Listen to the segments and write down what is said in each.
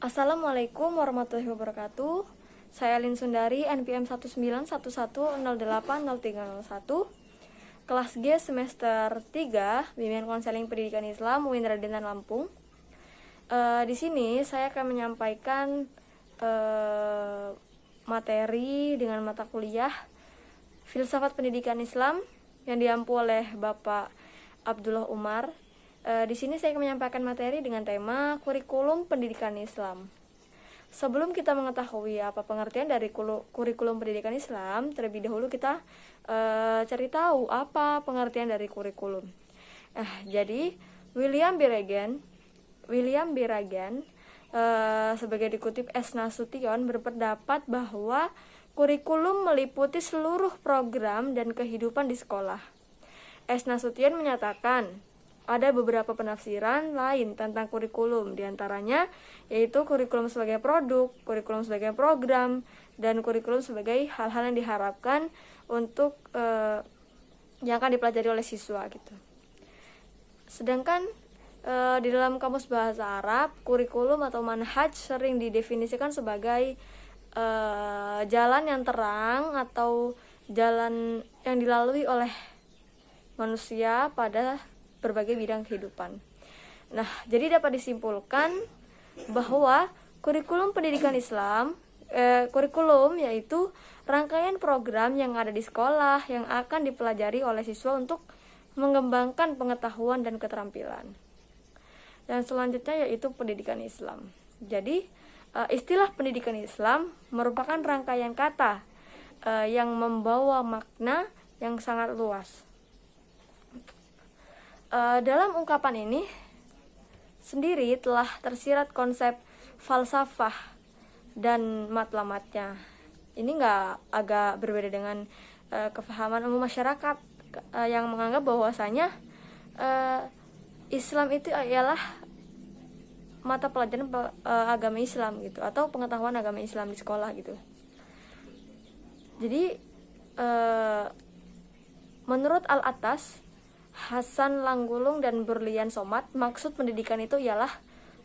Assalamualaikum warahmatullahi wabarakatuh. Saya Lin Sundari, NPM 1911110301, kelas G semester 3, Bimbingan Konseling Pendidikan Islam UIN Raden Lampung. Di sini saya akan menyampaikan materi dengan mata kuliah Filsafat Pendidikan Islam yang diampu oleh Bapak Abdullah Umar. Di sini saya akan menyampaikan materi dengan tema kurikulum pendidikan Islam. Sebelum kita mengetahui apa pengertian dari kurikulum pendidikan Islam, terlebih dahulu kita cari tahu apa pengertian dari kurikulum. Jadi William B. Ragan sebagai dikutip S. Nasution berpendapat bahwa kurikulum meliputi seluruh program dan kehidupan di sekolah. S. Nasution menyatakan ada beberapa penafsiran lain tentang kurikulum, diantaranya yaitu kurikulum sebagai produk, kurikulum sebagai program, dan kurikulum sebagai hal-hal yang diharapkan untuk yang akan dipelajari oleh siswa gitu. Sedangkan di dalam Kamus Bahasa Arab, kurikulum atau manhaj sering didefinisikan sebagai jalan yang terang atau jalan yang dilalui oleh manusia pada berbagai bidang kehidupan. Nah, jadi dapat disimpulkan bahwa kurikulum pendidikan Islam, kurikulum yaitu rangkaian program yang ada di sekolah yang akan dipelajari oleh siswa untuk mengembangkan pengetahuan dan keterampilan. Dan selanjutnya yaitu pendidikan Islam. Jadi, istilah pendidikan Islam merupakan rangkaian kata yang membawa makna yang sangat luas. Dalam ungkapan ini sendiri telah tersirat konsep falsafah dan matlamatnya. Ini agak berbeda dengan kefahaman umum masyarakat yang menganggap bahwasanya Islam itu ialah mata pelajaran agama Islam gitu, atau pengetahuan agama Islam di sekolah gitu. Jadi menurut Al-Attas, Hasan Langgulung dan Berlian Somat, maksud pendidikan itu ialah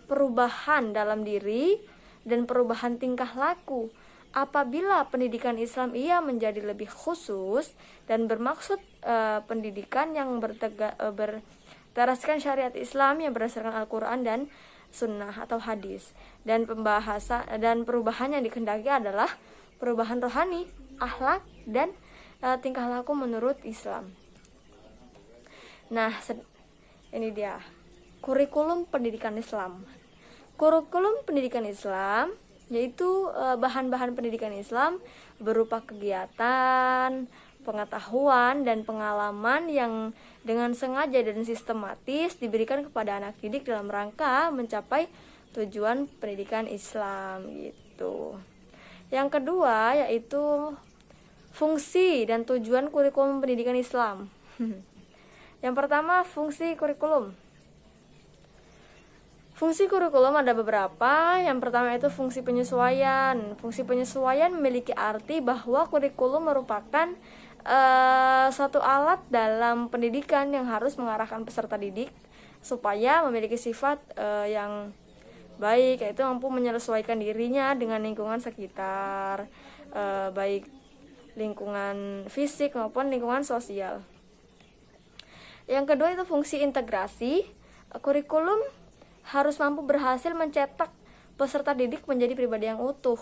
perubahan dalam diri dan perubahan tingkah laku. Apabila pendidikan Islam ia menjadi lebih khusus dan bermaksud pendidikan yang berteraskan syariat Islam yang berdasarkan Al-Quran dan Sunnah atau hadis, dan pembahasan dan perubahan yang dikehendaki adalah perubahan rohani, akhlak, dan tingkah laku menurut Islam. Nah, ini dia kurikulum pendidikan Islam. Kurikulum pendidikan Islam yaitu bahan-bahan pendidikan Islam berupa kegiatan, pengetahuan, dan pengalaman yang dengan sengaja dan sistematis diberikan kepada anak didik dalam rangka mencapai tujuan pendidikan Islam gitu. Yang kedua yaitu fungsi dan tujuan kurikulum pendidikan Islam. Yang pertama, fungsi kurikulum. Fungsi kurikulum ada beberapa. Yang pertama itu fungsi penyesuaian. Fungsi penyesuaian memiliki arti bahwa kurikulum merupakan suatu alat dalam pendidikan yang harus mengarahkan peserta didik supaya memiliki sifat yang baik, yaitu mampu menyesuaikan dirinya dengan lingkungan sekitar, baik lingkungan fisik maupun lingkungan sosial. Yang kedua itu fungsi integrasi. Kurikulum harus mampu berhasil mencetak peserta didik menjadi pribadi yang utuh.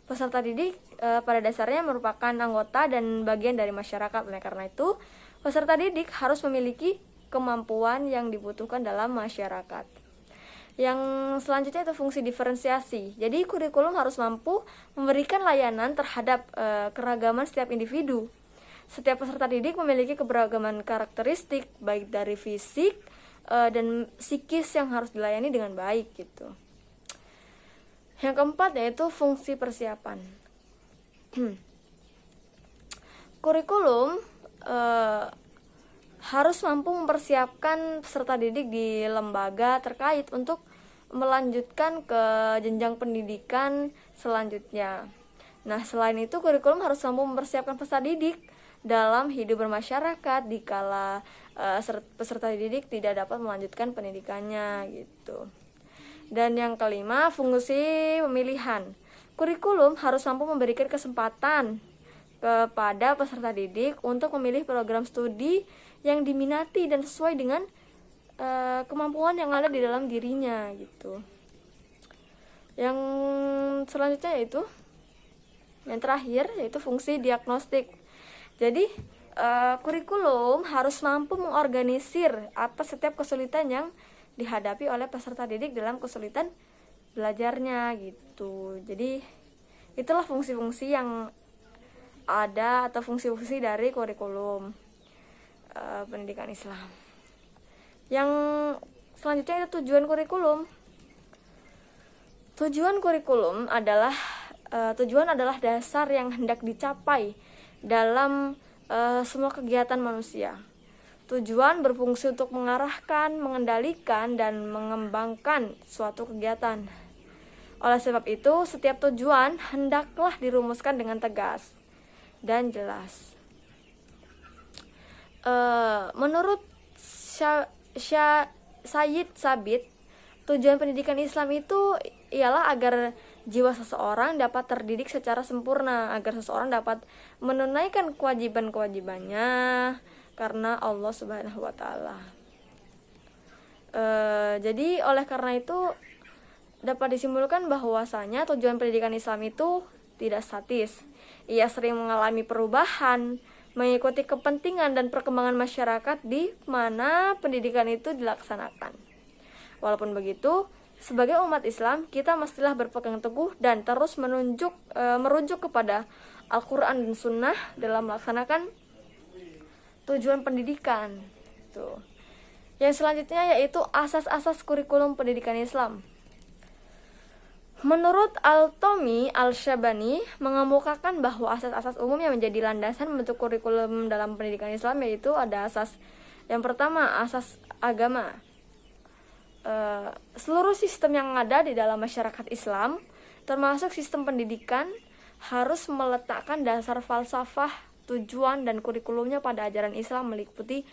Peserta didik pada dasarnya merupakan anggota dan bagian dari masyarakat. Oleh karena itu, peserta didik harus memiliki kemampuan yang dibutuhkan dalam masyarakat. Yang selanjutnya itu fungsi diferensiasi. Jadi kurikulum harus mampu memberikan layanan terhadap keragaman setiap individu. Setiap peserta didik memiliki keberagaman karakteristik, baik dari fisik dan psikis yang harus dilayani dengan baik gitu. Yang keempat yaitu fungsi persiapan. Kurikulum harus mampu mempersiapkan peserta didik di lembaga terkait untuk melanjutkan ke jenjang pendidikan selanjutnya. Nah, selain itu kurikulum harus mampu mempersiapkan peserta didik dalam hidup bermasyarakat dikala peserta didik tidak dapat melanjutkan pendidikannya gitu. Dan yang kelima, fungsi pemilihan. Kurikulum harus mampu memberikan kesempatan kepada peserta didik untuk memilih program studi yang diminati dan sesuai dengan kemampuan yang ada di dalam dirinya gitu. Yang selanjutnya yaitu yang terakhir yaitu fungsi diagnostik. Jadi kurikulum harus mampu mengorganisir atas setiap kesulitan yang dihadapi oleh peserta didik dalam kesulitan belajarnya gitu. Jadi itulah fungsi-fungsi yang ada atau fungsi-fungsi dari kurikulum pendidikan Islam. Yang selanjutnya itu tujuan kurikulum. Tujuan adalah dasar yang hendak dicapai dalam semua kegiatan manusia. Tujuan berfungsi untuk mengarahkan, mengendalikan, dan mengembangkan suatu kegiatan. Oleh sebab itu, setiap tujuan hendaklah dirumuskan dengan tegas dan jelas. Menurut Sayyid Sabit, tujuan pendidikan Islam itu ialah agar jiwa seseorang dapat terdidik secara sempurna, agar seseorang dapat menunaikan kewajiban-kewajibannya karena Allah Subhanahu wa taala. Jadi oleh karena itu dapat disimpulkan bahwasanya tujuan pendidikan Islam itu tidak statis. Ia sering mengalami perubahan, mengikuti kepentingan dan perkembangan masyarakat di mana pendidikan itu dilaksanakan. Walaupun begitu, sebagai umat Islam, kita mestilah berpegang teguh dan terus merujuk kepada Al-Quran dan Sunnah dalam melaksanakan tujuan pendidikan. Tuh. Yang selanjutnya yaitu asas-asas kurikulum pendidikan Islam. Menurut Al-Tomi Al-Syabani mengemukakan bahwa asas-asas umum yang menjadi landasan membentuk kurikulum dalam pendidikan Islam yaitu ada asas yang pertama, asas agama. Seluruh sistem yang ada di dalam masyarakat Islam, termasuk sistem pendidikan, harus meletakkan dasar falsafah, tujuan, dan kurikulumnya pada ajaran Islam meliputi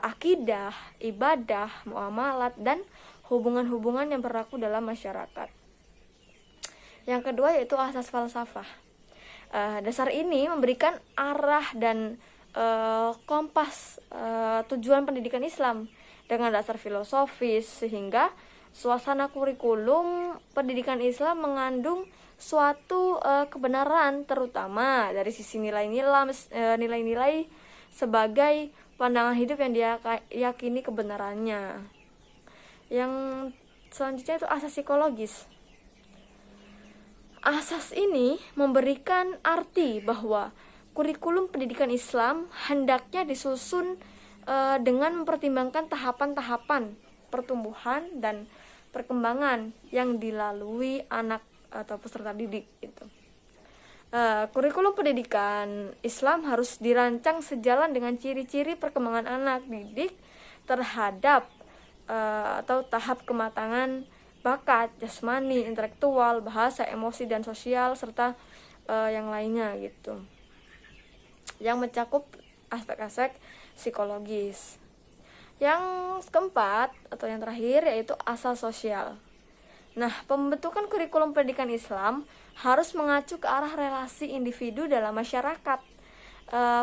akidah, ibadah, muamalat, dan hubungan-hubungan yang berlaku dalam masyarakat. Yang kedua yaitu asas falsafah. Dasar ini memberikan arah dan kompas tujuan pendidikan Islam dengan dasar filosofis sehingga suasana kurikulum pendidikan Islam mengandung suatu kebenaran terutama dari sisi nilai-nilai sebagai pandangan hidup yang dia yakini kebenarannya. Yang selanjutnya itu asas psikologis. Asas ini memberikan arti bahwa kurikulum pendidikan Islam hendaknya disusun dengan mempertimbangkan tahapan-tahapan pertumbuhan dan perkembangan yang dilalui anak atau peserta didik itu. Kurikulum pendidikan Islam harus dirancang sejalan dengan ciri-ciri perkembangan anak didik terhadap atau tahap kematangan bakat, jasmani, intelektual, bahasa, emosi, dan sosial serta yang lainnya gitu. Yang mencakup aspek-aspek psikologis. Yang keempat atau yang terakhir yaitu asas sosial. Nah, pembentukan kurikulum pendidikan Islam harus mengacu ke arah relasi individu dalam masyarakat.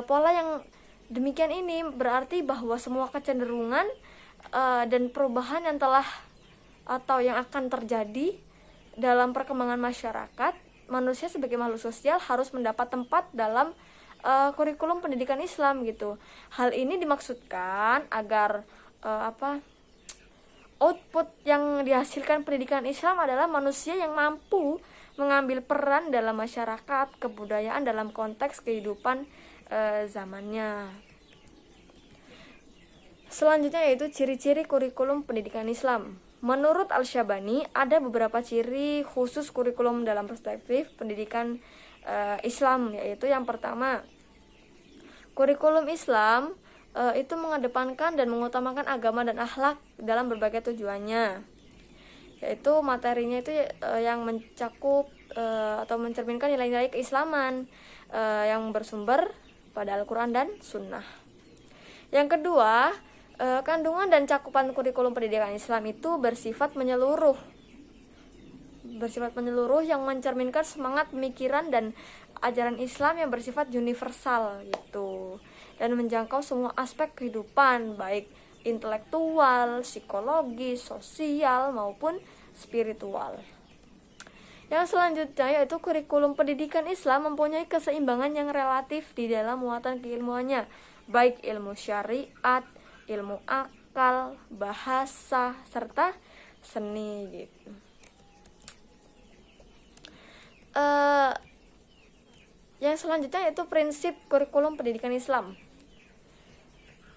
Pola yang demikian ini berarti bahwa semua kecenderungan dan perubahan yang telah atau yang akan terjadi dalam perkembangan masyarakat, manusia sebagai makhluk sosial harus mendapat tempat dalam kurikulum pendidikan Islam gitu. Hal ini dimaksudkan agar output yang dihasilkan pendidikan Islam adalah manusia yang mampu mengambil peran dalam masyarakat, kebudayaan dalam konteks kehidupan zamannya. Selanjutnya yaitu ciri-ciri kurikulum pendidikan Islam. Menurut Al-Syabani ada beberapa ciri khusus kurikulum dalam perspektif pendidikan Islam, yaitu yang pertama, kurikulum Islam itu mengedepankan dan mengutamakan agama dan akhlak dalam berbagai tujuannya, yaitu materinya itu yang mencakup atau mencerminkan nilai-nilai keislaman yang bersumber pada Al-Quran dan Sunnah. Yang kedua, kandungan dan cakupan kurikulum pendidikan Islam itu bersifat menyeluruh bersifat menyeluruh yang mencerminkan semangat pemikiran dan ajaran Islam yang bersifat universal gitu, dan menjangkau semua aspek kehidupan baik intelektual, psikologis, sosial maupun spiritual. Yang selanjutnya yaitu kurikulum pendidikan Islam mempunyai keseimbangan yang relatif di dalam muatan keilmuannya, baik ilmu syariat, ilmu akal, bahasa, serta seni gitu. Yang selanjutnya yaitu prinsip kurikulum pendidikan Islam.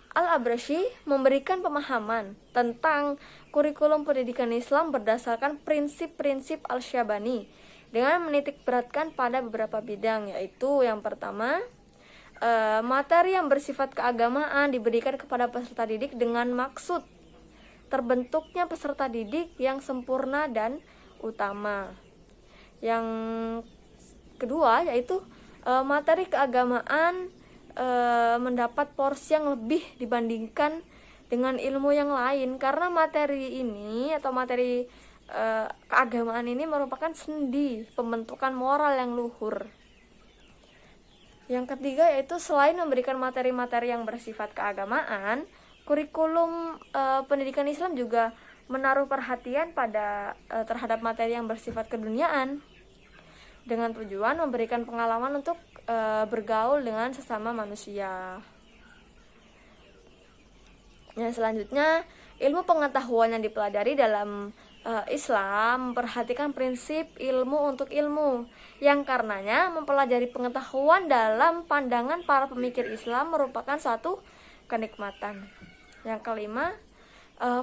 Al-Abrashi memberikan pemahaman tentang kurikulum pendidikan Islam berdasarkan prinsip-prinsip Al-Syabani dengan menitikberatkan pada beberapa bidang, yaitu yang pertama, materi yang bersifat keagamaan diberikan kepada peserta didik dengan maksud terbentuknya peserta didik yang sempurna dan utama. Yang kedua yaitu materi keagamaan mendapat porsi yang lebih dibandingkan dengan ilmu yang lain, karena materi ini atau materi keagamaan ini merupakan sendi pembentukan moral yang luhur. Yang ketiga yaitu selain memberikan materi-materi yang bersifat keagamaan, kurikulum pendidikan Islam juga menaruh perhatian pada terhadap materi yang bersifat keduniaan dengan tujuan memberikan pengalaman untuk bergaul dengan sesama manusia. Yang selanjutnya, ilmu pengetahuan yang dipelajari dalam Islam memperhatikan prinsip ilmu untuk ilmu, yang karenanya mempelajari pengetahuan dalam pandangan para pemikir Islam merupakan satu kenikmatan. Yang kelima,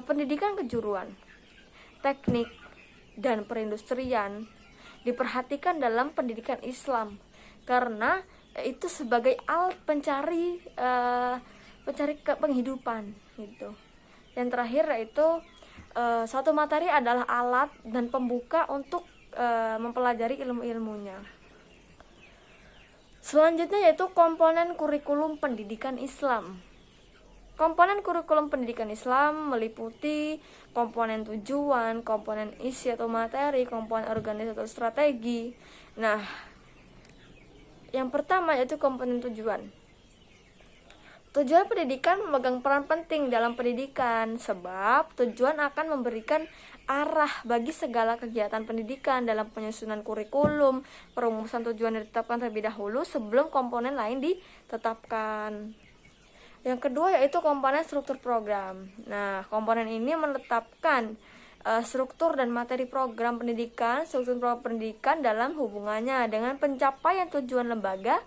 pendidikan kejuruan, teknik, dan perindustrian diperhatikan dalam pendidikan Islam karena itu sebagai alat pencari penghidupan gitu. Yang terakhir yaitu satu materi adalah alat dan pembuka untuk mempelajari ilmu-ilmunya. Selanjutnya yaitu komponen kurikulum pendidikan Islam. Komponen kurikulum pendidikan Islam meliputi komponen tujuan, komponen isi atau materi, komponen organisasi atau strategi. Nah, yang pertama yaitu komponen tujuan. Tujuan pendidikan memegang peran penting dalam pendidikan sebab tujuan akan memberikan arah bagi segala kegiatan pendidikan dalam penyusunan kurikulum, perumusan tujuan ditetapkan terlebih dahulu sebelum komponen lain ditetapkan. Yang kedua yaitu komponen struktur program. Nah, komponen ini menetapkan struktur dan materi program pendidikan, struktur program pendidikan dalam hubungannya dengan pencapaian tujuan lembaga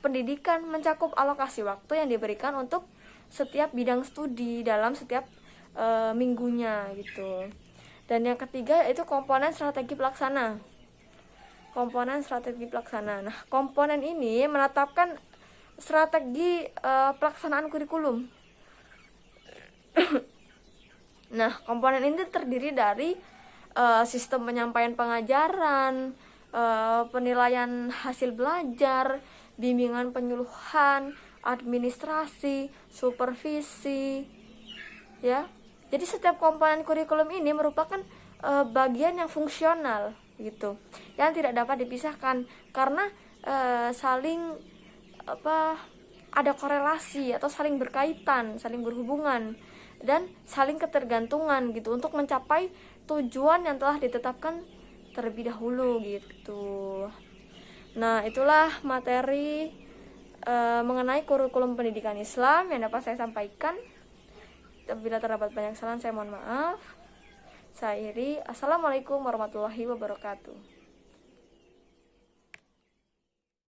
pendidikan, mencakup alokasi waktu yang diberikan untuk setiap bidang studi dalam setiap minggunya gitu. Dan yang ketiga yaitu komponen strategi pelaksana. Komponen strategi pelaksana. Nah, komponen ini menetapkan strategi pelaksanaan kurikulum. Nah, komponen ini terdiri dari sistem penyampaian pengajaran, penilaian hasil belajar, bimbingan penyuluhan, administrasi, supervisi, ya. Jadi setiap komponen kurikulum ini merupakan bagian yang fungsional gitu, yang tidak dapat dipisahkan karena saling ada korelasi atau saling berkaitan, saling berhubungan dan saling ketergantungan gitu untuk mencapai tujuan yang telah ditetapkan terlebih dahulu gitu. Nah, itulah materi mengenai kurikulum pendidikan Islam yang dapat saya sampaikan. Bila terdapat banyak kesalahan saya mohon maaf. Saya Iri. Assalamualaikum warahmatullahi wabarakatuh.